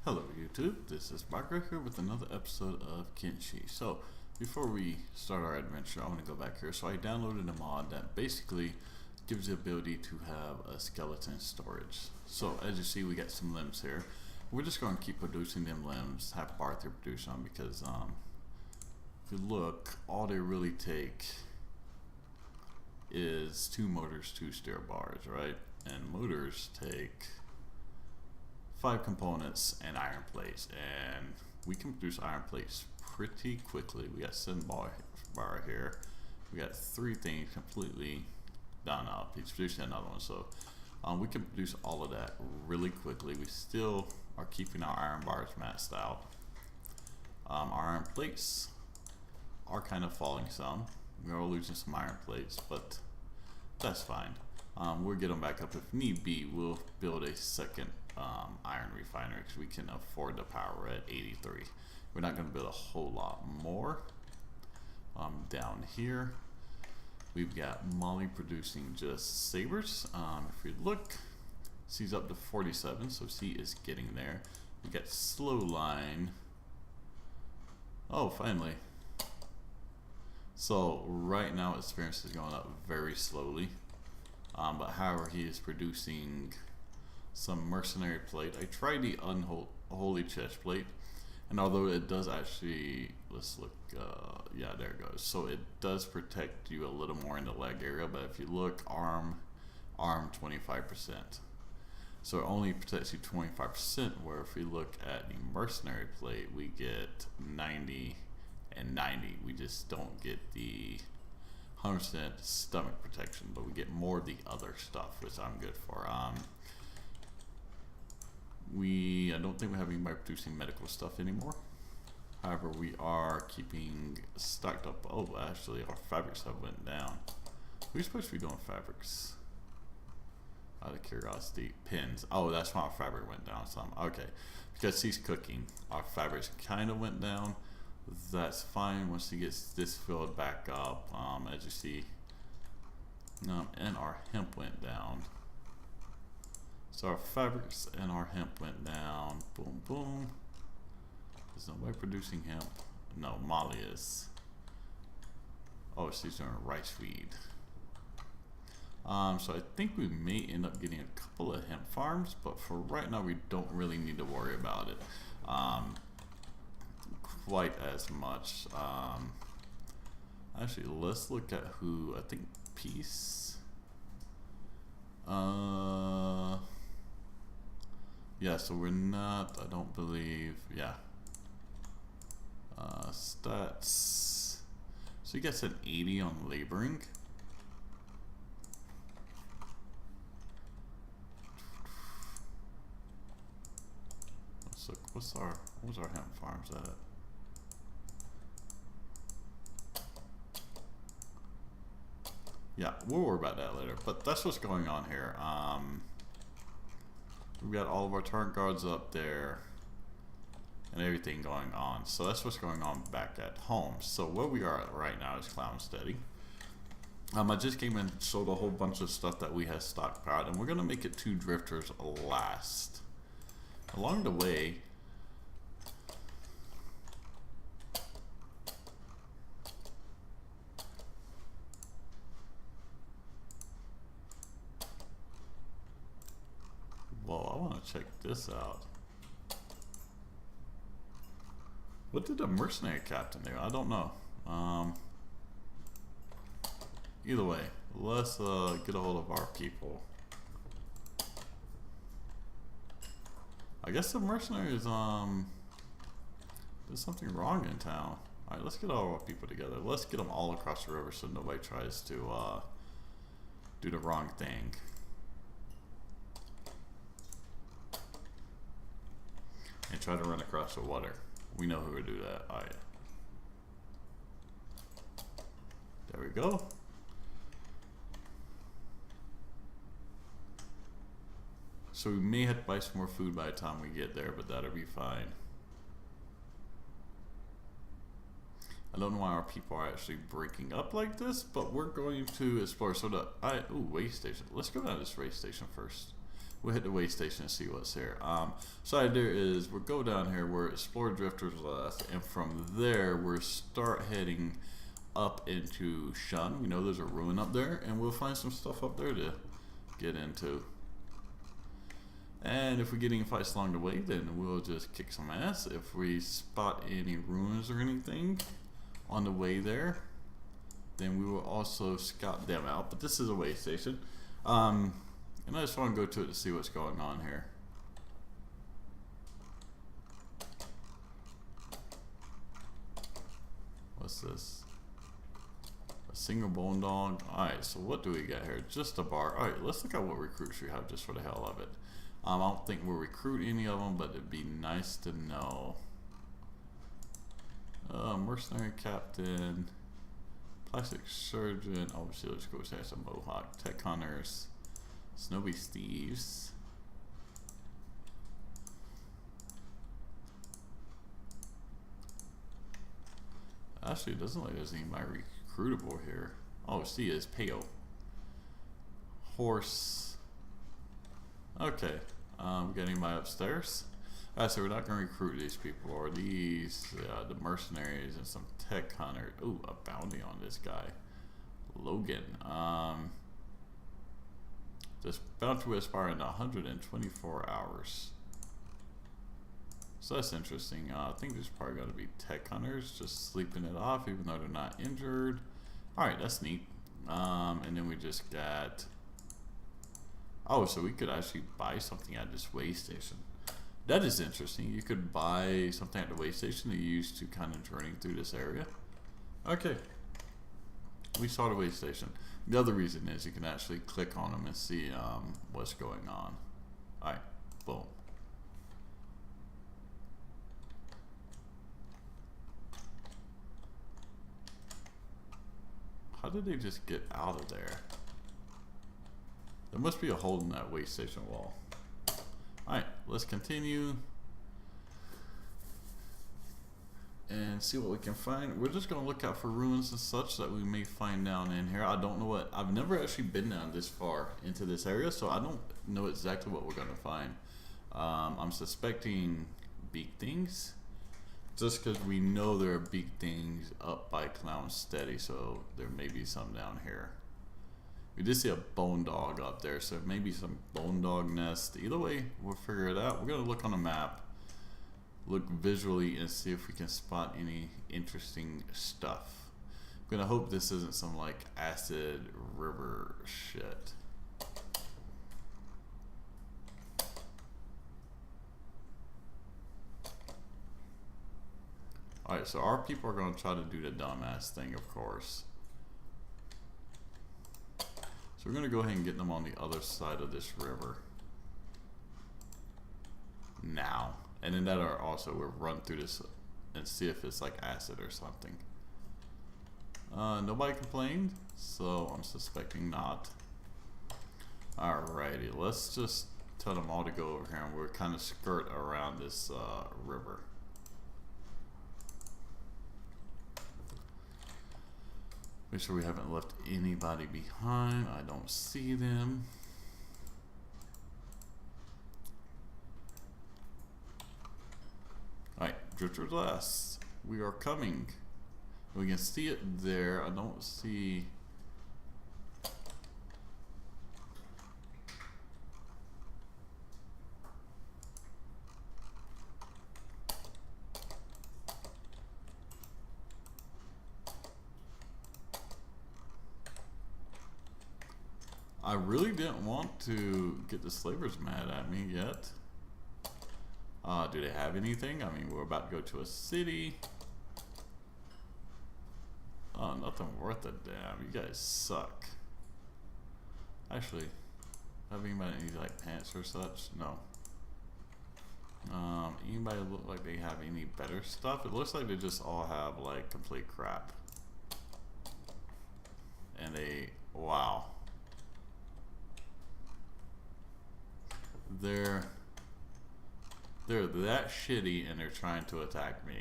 Hello YouTube, this is Margaret here with another episode of Kenshi. So, before we start our adventure, I want to go back here. So I downloaded a mod that basically gives the ability to have a skeleton storage. So as you see, we got some limbs here. We're just going to keep producing them limbs, have Barther produce them, because if you look, all they really take is 2 motors, 2 stair bars, right? And motors take 5 components and iron plates, and we can produce iron plates pretty quickly. We got sandbox bar here. We got 3 things completely done up. He's producing another one, so we can produce all of that really quickly. We still are keeping our iron bars maxed out. Our iron plates are kind of falling some. We are losing some iron plates, but that's fine. We'll get them back up if need be. We'll build a second iron refinery because we can afford the power. We're at 83. We're not going to build a whole lot more. Down here we've got Molly producing just sabers. If you look, C's up to 47, so C is getting there. We got slow line. Oh, finally. So right now experience is going up very slowly, but however he is producing some mercenary plate. I tried the unholy chest plate, and although it does actually, let's look, yeah, there it goes. So it does protect you a little more in the leg area, but if you look, arm 25%. So it only protects you 25%, where if we look at the mercenary plate, we get 90 and 90. We just don't get the 100% stomach protection, but we get more of the other stuff, which I'm good for. I don't think we have anybody producing medical stuff anymore. However, we are keeping stocked up. Oh, actually, our fabrics have went down. We're supposed to be doing fabrics. Out of curiosity, pins. Oh, that's why our fabric went down some. Okay, because he's cooking, our fabrics kind of went down. That's fine once he gets this filled back up. As you see, and our hemp went down. So our fabrics and our hemp went down. Boom, boom. There's nobody producing hemp. No, Molly is. Oh, she's doing rice weed. So I think we may end up getting a couple of hemp farms, but for right now we don't really need to worry about it quite as much. Actually, let's look at who. I think Peace. Yeah, so we're not, I don't believe, yeah. Stats. So he gets an 80 on laboring. Let's look, what's our hemp farms at? Yeah, we'll worry about that later, but that's what's going on here. We've got all of our turret guards up there and everything going on. So that's what's going on back at home. So where we are at right now is Clown Steady. I just came and showed a whole bunch of stuff that we had stockpiled, and we're going to make it 2 drifters last. Along the way, whoa, I want to check this out. What did the mercenary captain do? I don't know. Either way, let's get a hold of our people. I guess the mercenaries there's something wrong in town. Alright, let's get all our people together. Let's get them all across the river so nobody tries to do the wrong thing. And try to run across the water. We know who would do that. Oh yeah. There we go. So we may have to buy some more food by the time we get there, but that'll be fine. I don't know why our people are actually breaking up like this, but we're going to explore. So the way station. Let's go down to this way station first. we'll hit the way station and see what's here. So the idea is we'll go down here where Explore Drifters left, and from there we'll start heading up into Shun. We know there's a ruin up there, and we'll find some stuff up there to get into. And if we get any fights along the way, then we'll just kick some ass. If we spot any ruins or anything on the way there, then we will also scout them out. But this is a way station. And I just want to go to it to see what's going on here. What's this? A single bone dog. Alright, so what do we got here? Just a bar. Alright, let's look at what recruits we have just for the hell of it. I don't think we'll recruit any of them, but it'd be nice to know. Mercenary captain, plastic surgeon. Oh, shit, let's go say some mohawk. Tech hunters, snowy thieves. Actually, it doesn't look like there's anybody recruitable here. Oh, see, it's pale. Horse. Okay, we got anybody upstairs? Alright, so we're not going to recruit these people, or these, the mercenaries and some tech hunters. Ooh, a bounty on this guy. Logan. This bounty will expire in 124 hours. So that's interesting. I think there's probably got to be tech hunters just sleeping it off, even though they're not injured. Alright, that's neat. And then we just got... Oh, so we could actually buy something at this way station. That is interesting. You could buy something at the way station to use to kind of journey through this area. Okay. We saw the way station. The other reason is you can actually click on them and see what's going on. Alright, boom. How did they just get out of there? There must be a hole in that way station wall. Alright, let's continue and see what we can find. We're just going to look out for ruins and such that we may find down in here. I don't know what, I've never actually been down this far into this area, so I don't know exactly what we're going to find. I'm suspecting big things, just because we know there are big things up by Clown Steady, so there may be some down here. We did see a bone dog up there, so maybe some bone dog nest. Either way, we'll figure it out. We're going to look on the map, look visually, and see if we can spot any interesting stuff. I'm going to hope this isn't some like acid river shit. Alright, so our people are going to try to do the dumbass thing, of course. So we're going to go ahead and get them on the other side of this river. Now. And then that are also, we'll run through this and see if it's like acid or something. Nobody complained, so I'm suspecting not. Alrighty, let's just tell them all to go over here and we'll kind of skirt around this river. Make sure we haven't left anybody behind. I don't see them. Alright, Drifter Glass. We are coming. We can see it there. I don't see... I really didn't want to get the slavers mad at me yet. Do they have anything? I mean, we're about to go to a city. Oh, nothing worth a damn. You guys suck. Actually, have anybody need like pants or such? No. Anybody look like they have any better stuff? It looks like they just all have like complete crap. And they, wow. They're that shitty and they're trying to attack me.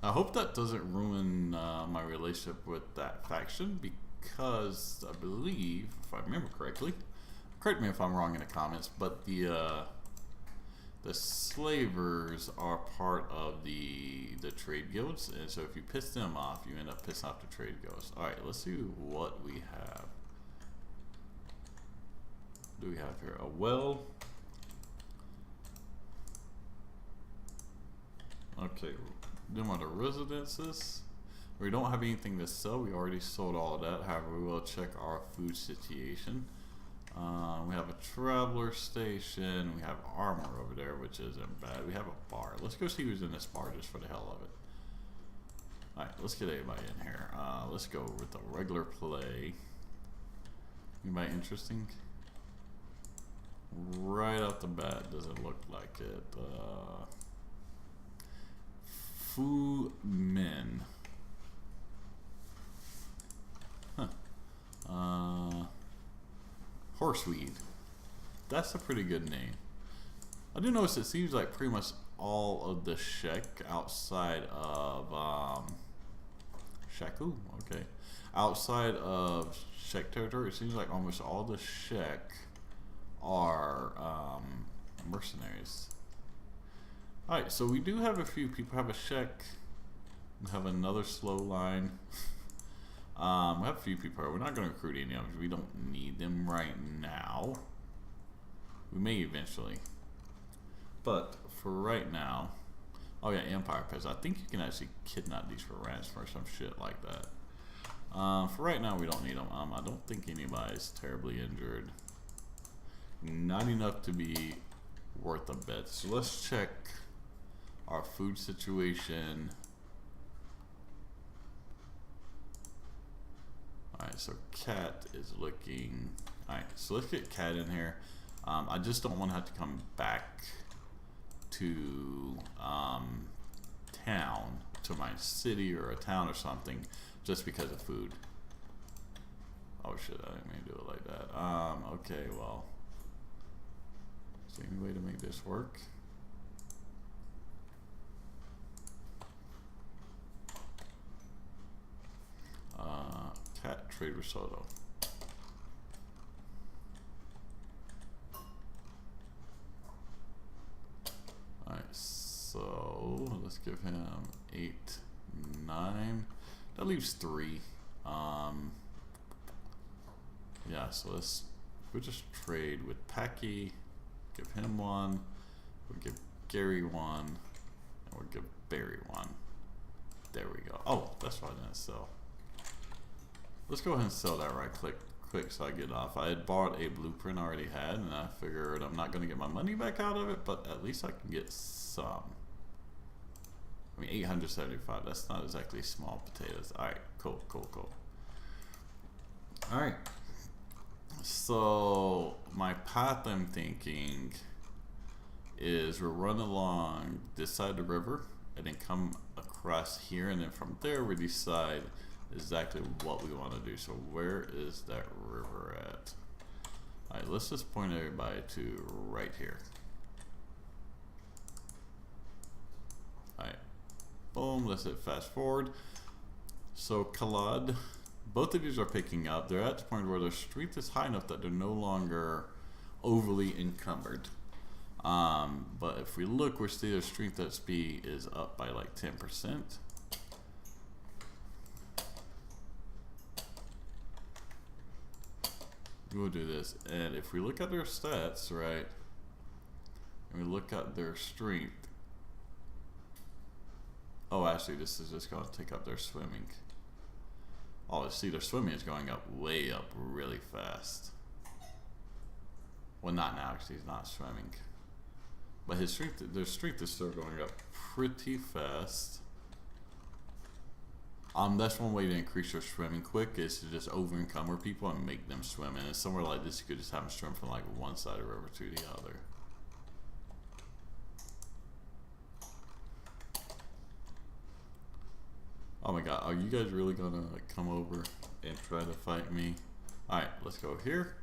I hope that doesn't ruin my relationship with that faction, because I believe, if I remember correctly, correct me if I'm wrong in the comments, but the slavers are part of the trade guilds, and so if you piss them off, you end up pissing off the trade guilds. All right, let's see what we have. What do we have here? A well. Okay, them are the residences. We don't have anything to sell. We already sold all that. However, we will check our food situation. We have a traveler station. We have armor over there, which isn't bad. We have a bar. Let's go see who's in this bar just for the hell of it. Alright, let's get everybody in here. Let's go with the regular play. Anybody interesting? Right off the bat, doesn't look like it. Fu Men. Huh. Horseweed. That's a pretty good name. I do notice it seems like pretty much all of the Shek outside of Shaku, okay. Outside of Shek territory, it seems like almost all the Shek are mercenaries. Alright, so we do have a few people. Have a Shek. We have another slow line. We have a few people. We're not going to recruit any of them. We don't need them right now. We may eventually. But for right now, oh yeah, Empire Pets. I think you can actually kidnap these for ransom or some shit like that. For right now, we don't need them. I don't think anybody's terribly injured. Not enough to be worth a bet. So let's check our food situation. Alright, so Cat is looking... Alright, so let's get Cat in here. I just don't want to have to come back to town, to my city or a town or something, just because of food. Oh shit, I didn't mean to do it like that. Okay, well... Is there any way to make this work? Cat trade risotto. Alright, so let's give him 8, 9. That leaves 3. Yeah, so we'll just trade with Packy. Give him 1. We'll give Gary 1. And we'll give Barry 1. There we go. Oh, that's why I didn't sell. Let's go ahead and sell that right quick so I get off. I had bought a blueprint I already had, and I figured I'm not going to get my money back out of it, but at least I can get some. I mean, 875, that's not exactly small potatoes. Alright, cool. Alright. So, my path I'm thinking is we'll run along this side of the river, and then come across here, and then from there we decide exactly what we want to do. So where is that river at? Alright, let's just point everybody to right here. Alright, boom, let's hit fast forward. So Kalad, both of these are picking up. They're at the point where their strength is high enough that they're no longer overly encumbered. But if we look, we see their strength at speed is up by like 10%. We'll do this, and if we look at their stats, right, and we look at their strength, oh, actually, this is just going to take up their swimming. Oh, see, their swimming is going up way up really fast. Well, not now, because he's not swimming. But his strength, their strength is still going up pretty fast. That's one way to increase your swimming quick, is to just over encumber people and make them swim. And somewhere like this, you could just have them swim from like one side of the river to the other. Oh my god, are you guys really gonna come over and try to fight me? Alright, let's go here.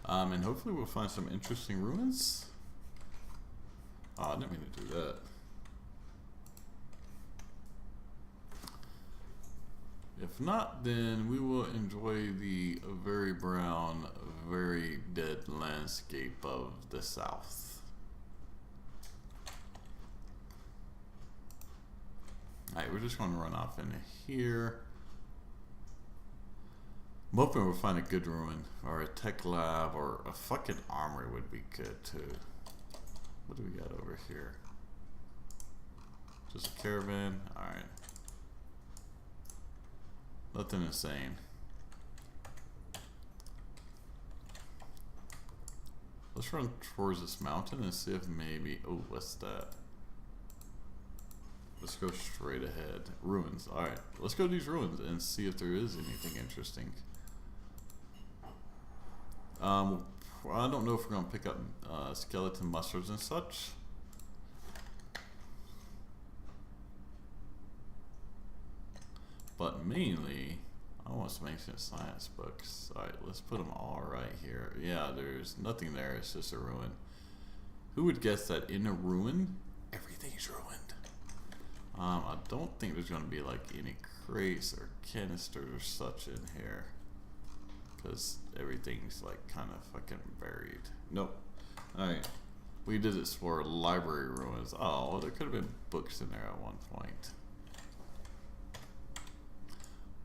And hopefully we'll find some interesting ruins. Oh, I didn't mean to do that. If not, then we will enjoy the very brown, very dead landscape of the south. Alright, we're just going to run off into here. I'm hoping we'll find a good ruin, or a tech lab, or a fucking armory would be good too. What do we got over here? Just a caravan? Alright. Nothing insane. Let's run towards this mountain and see if maybe... Oh, what's that? Let's go straight ahead. Ruins. Alright, let's go to these ruins and see if there is anything interesting. I don't know if we're going to pick up skeleton mustards and such. But mainly, I want some ancient science books. Alright, let's put them all right here. Yeah, there's nothing there. It's just a ruin. Who would guess that in a ruin, everything's ruined? I don't think there's going to be like any crates or canisters or such in here. Because everything's like kind of fucking buried. Nope. Alright. We did explore library ruins. Oh, well, there could have been books in there at one point.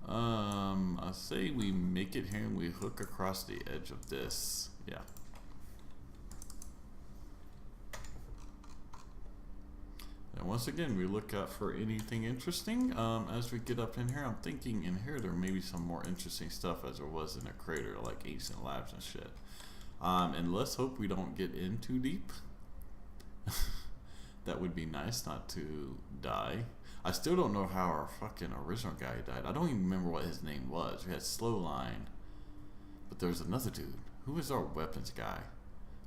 I say we make it here and we hook across the edge of this. Yeah. And once again, we look out for anything interesting. As we get up in here, I'm thinking in here there may be some more interesting stuff as there was in a crater, like ancient labs and shit. And let's hope we don't get in too deep. That would be nice not to die. I still don't know how our fucking original guy died. I don't even remember what his name was. We had Slow Line. But there's another dude. Who was our weapons guy?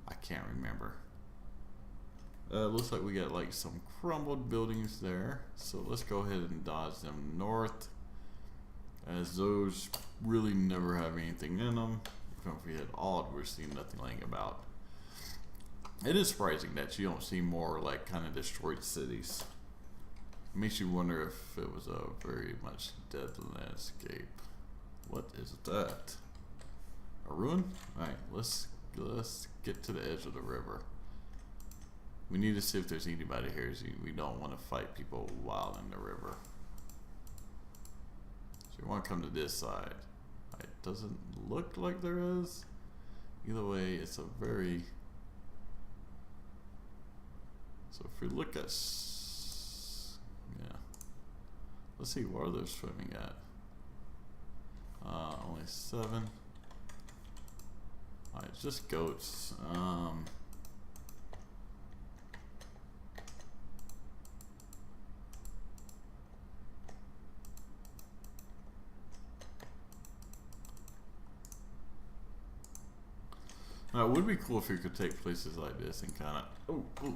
I can't remember. Looks like we got like some crumbled buildings there. So let's go ahead and dodge them north. As those really never have anything in them. Even if we hit odd, we're seeing nothing laying about. It is surprising that you don't see more like kind of destroyed cities. Makes you wonder if it was a very much dead landscape. What is that? A ruin? Alright, let's get to the edge of the river. We need to see if there's anybody here. We don't want to fight people while in the river. So we want to come to this side. It doesn't look like there is. Either way, it's a very... So if we look at... Yeah. Let's see, where they're swimming at. Only 7. Alright, it's just goats. Now, it would be cool if you could take places like this and kind of... Oh.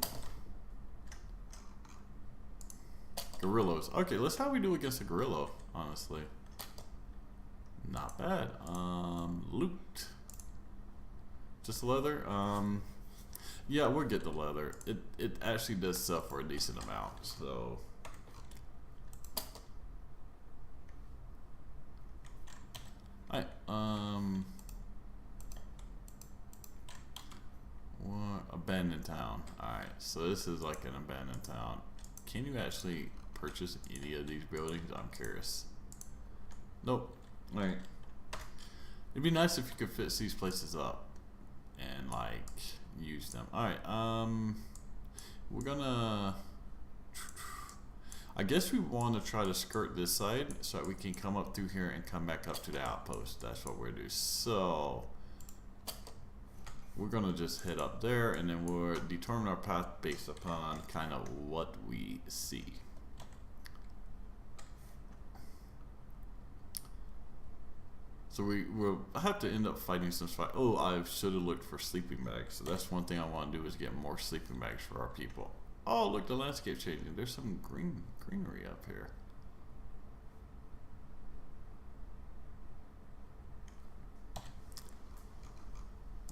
Gorillas. Okay, let's how we do against a gorilla, honestly. Not bad. Loot. Just leather? Yeah, we'll get the leather. It actually does sell for a decent amount, so... Alright, what? Abandoned town. Alright, so this is like an abandoned town. Can you actually purchase any of these buildings? I'm curious. Nope. Alright. It'd be nice if you could fix these places up and like use them. Alright, we're gonna... I guess we want to try to skirt this side so that we can come up through here and come back up to the outpost. That's what we're doing. So we're gonna just head up there and then we'll determine our path based upon kind of what we see. So we'll have to end up fighting some fight. Oh, I should have looked for sleeping bags. So that's one thing I want to do is get more sleeping bags for our people. Oh, look, the landscape changing. There's some greenery up here.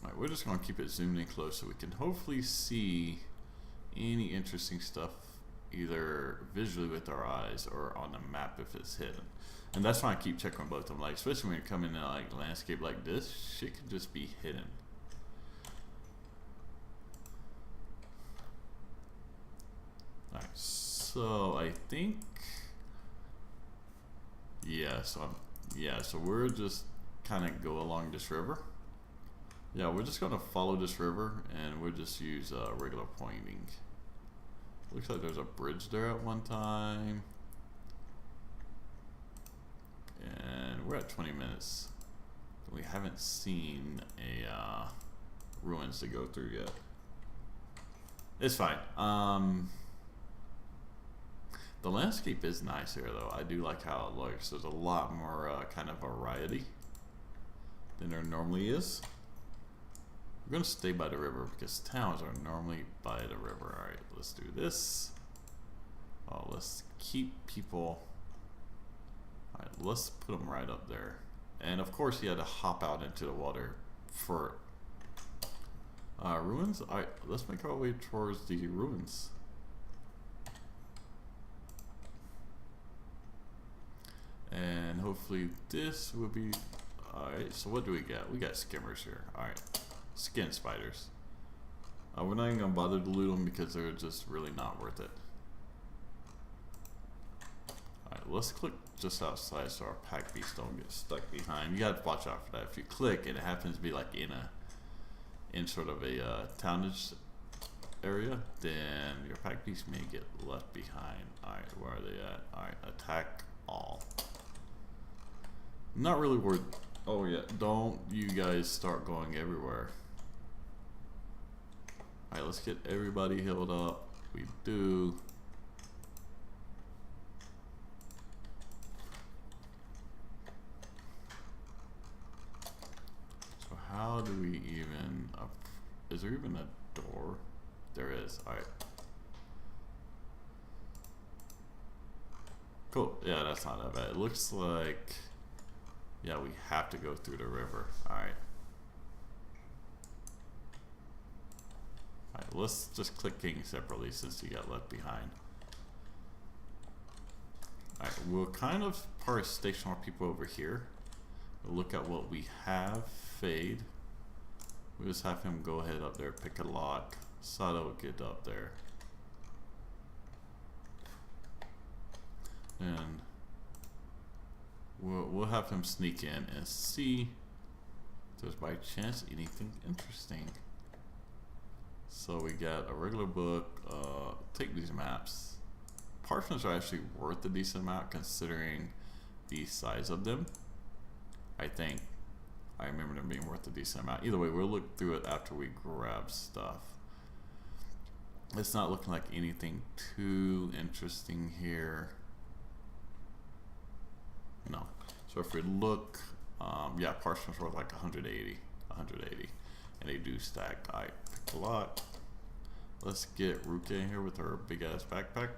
Alright, we're just going to keep it zoomed in close so we can hopefully see any interesting stuff either visually with our eyes or on the map if it's hidden. And that's why I keep checking both of them. Like, especially when you're coming in like landscape like this, shit can just be hidden. Alright, so I think, yeah, so we're just kind of go along this river. Yeah, we're just gonna follow this river and we'll just use regular pointing. Looks like there's a bridge there at one time. And we're at 20 minutes. We haven't seen a ruins to go through yet. It's fine. The landscape is nice here though. I do like how it looks. There's a lot more kind of variety than there normally is. We're gonna stay by the river because towns are normally by the river. Alright, let's do this. Oh, let's keep people. Alright, let's put them right up there. And of course, you had to hop out into the water for ruins. Alright, let's make our way towards the ruins. And hopefully this will be alright. So what do we got? We got skimmers here. Alright, skin spiders. We're not even gonna bother to loot them because they're just really not worth it. Alright, let's click just outside so our pack beasts don't get stuck behind. You gotta watch out for that. If you click and it happens to be like in sort of a townage area, then your pack beast may get left behind. Alright, where are they at? Alright, attack all. Not really worth. Oh yeah, don't you guys start going everywhere. Alright, let's get everybody healed up. We do. So how do we even is there even a door? There is. Alright. Cool. Yeah, that's not that bad. It looks like, yeah, we have to go through the river. Alright. Alright, let's just click king separately since you got left behind. Alright, we'll kind of station our people over here. We'll look at what we have. Fade. We'll just have him go ahead up there, pick a lock. Sato will get up there. And we'll have him sneak in and see if there's by chance anything interesting. So we got a regular book. Take these maps. Parchments are actually worth a decent amount considering the size of them. I think I remember them being worth a decent amount. Either way, we'll look through it after we grab stuff. It's not looking like anything too interesting here. No. So if we look, yeah, parchments worth like 180, and they do stack. I picked a lot. Let's get Ruka in here with her big ass backpack.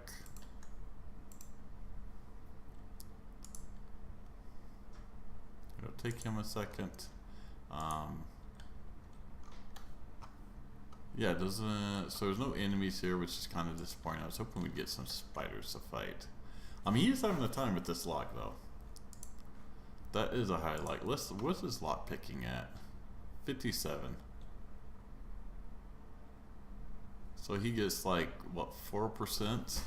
It'll take him a second. Yeah, it doesn't. So there's no enemies here, which is kind of disappointing. I was hoping we'd get some spiders to fight. He is having a time with this lock though. That is a highlight. What's his lock picking at? 57. So he gets like what, 4%?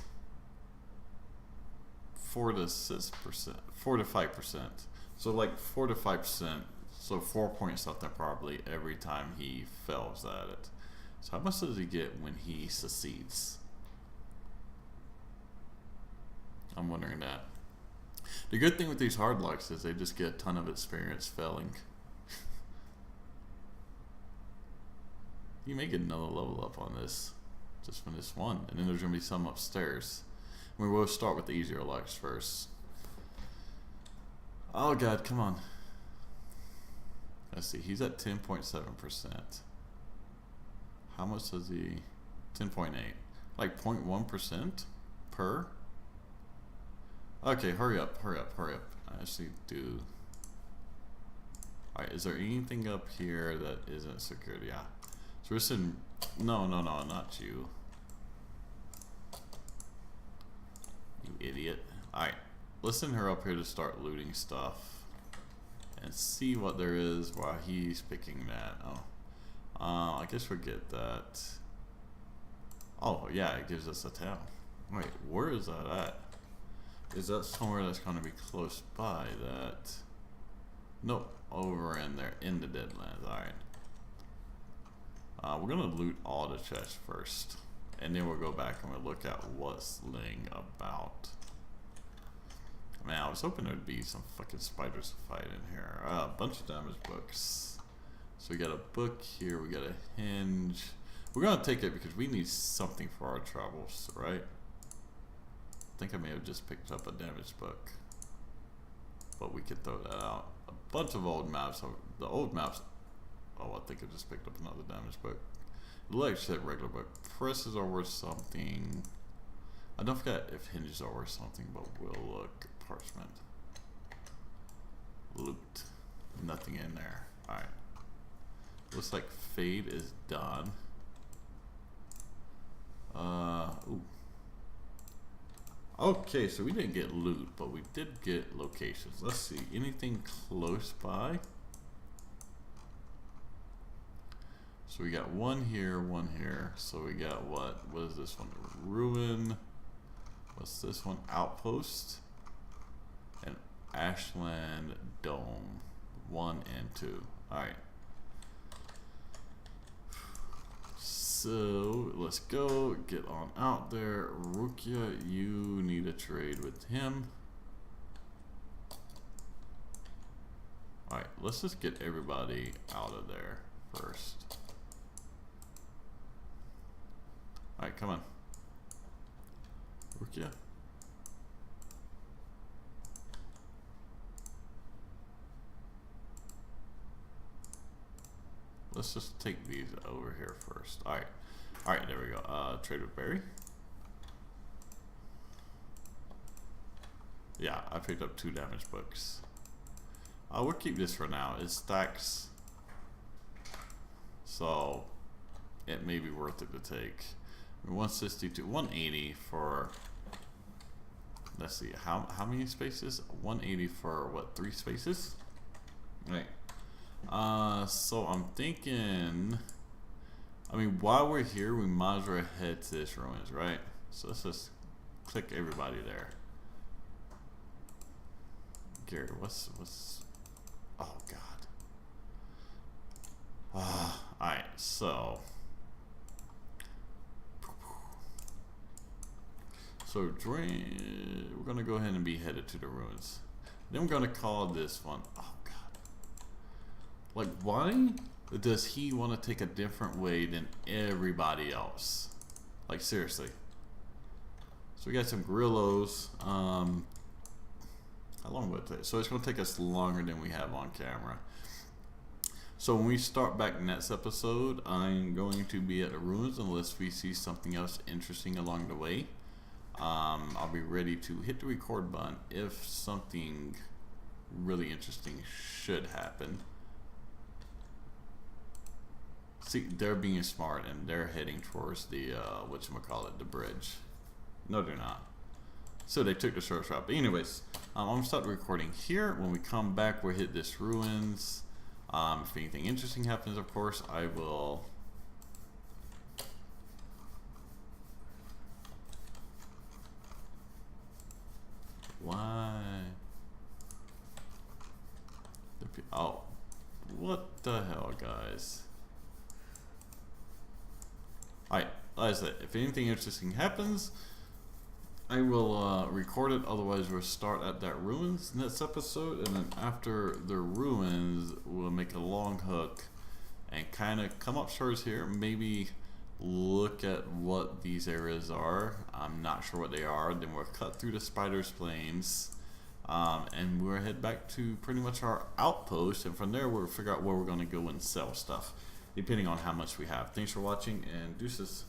4 to 6%, 4 to 5%. So like 4 to 5%. So 4 point something probably every time he fails at it. So how much does he get when he succeeds? I'm wondering that. The good thing with these hard locks is they just get a ton of experience failing. You may get another level up on this, just from this one, and then there's gonna be some upstairs. We will start with the easier locks first. Oh god, come on. Let's see, he's at 10.7%. How much does he? 10.8. Like 0.1% per? Okay, hurry up. I actually do. Alright, is there anything up here that isn't secured? Yeah. So we're sitting. No, not you. idiot. Alright, let's send her up here to start looting stuff and see what there is while he's picking that. Oh, I guess we'll get that. Oh yeah, it gives us a town. Wait, where is that at? Is that somewhere that's going to be close by that? Nope, over in there in the Deadlands. Alright. We're going to loot all the chests first, and then we'll go back and we'll look at what's laying about. Man, I was hoping there'd be some fucking spiders to fight in here. A bunch of damage books. So we got a book here, we got a hinge. We're gonna take it because we need something for our travels, right? I think I may have just picked up a damage book, but we could throw that out. A bunch of old maps. The old maps. Oh, I think I just picked up another damage book. Like said, regular book. Presses are worth something. I don't forget if hinges are worth something, but we'll look. Parchment. Loot. Nothing in there. Alright. Looks like fade is done. Ooh. Okay, so we didn't get loot, but we did get locations. Let's see. Anything close by? So we got one here, one here. So we got what? What is this one? Ruin. What's this one? Outpost. And Ashland Dome. 1 and 2. Alright. So let's go. Get on out there. Rukia, you need a trade with him. Alright, let's just get everybody out of there first. Alright, come on. Rukia. Let's just take these over here first. Alright. Alright, there we go. Trade with Barry. Yeah, I picked up 2 damage books. We'll keep this for now. It stacks, so it may be worth it to take. 162, 180 for, let's see, how many spaces? 180 for what, 3 spaces? Right. So I'm thinking, I mean, while we're here, we might as well head to this ruins, right? So let's just click everybody there. Gary, what's, oh God. Alright, so we're gonna go ahead and be headed to the ruins. Then we're gonna call this one, oh God. Like, why does he want to take a different way than everybody else? Like, seriously. So we got some gorillas. How long will it take? So it's going to take us longer than we have on camera. So when we start back next episode, I'm going to be at the ruins unless we see something else interesting along the way. I'll be ready to hit the record button if something really interesting should happen. See, they're being smart and they're heading towards the whatchamacallit, the bridge. No, they're not. So they took the short route. But anyways, I'm gonna start recording here. When we come back, we'll hit this ruins. If anything interesting happens, of course, I will. Why? Oh, what the hell, guys? Alright, like I said, if anything interesting happens, I will record it. Otherwise, we'll start at that ruins next episode, and then after the ruins, we'll make a long hook and kind of come up shores here. Maybe look at what these areas are. I'm not sure what they are. Then we'll cut through the spiders' plains, and we'll head back to pretty much our outpost, and from there we'll figure out where we're going to go and sell stuff, depending on how much we have. Thanks for watching, and deuces.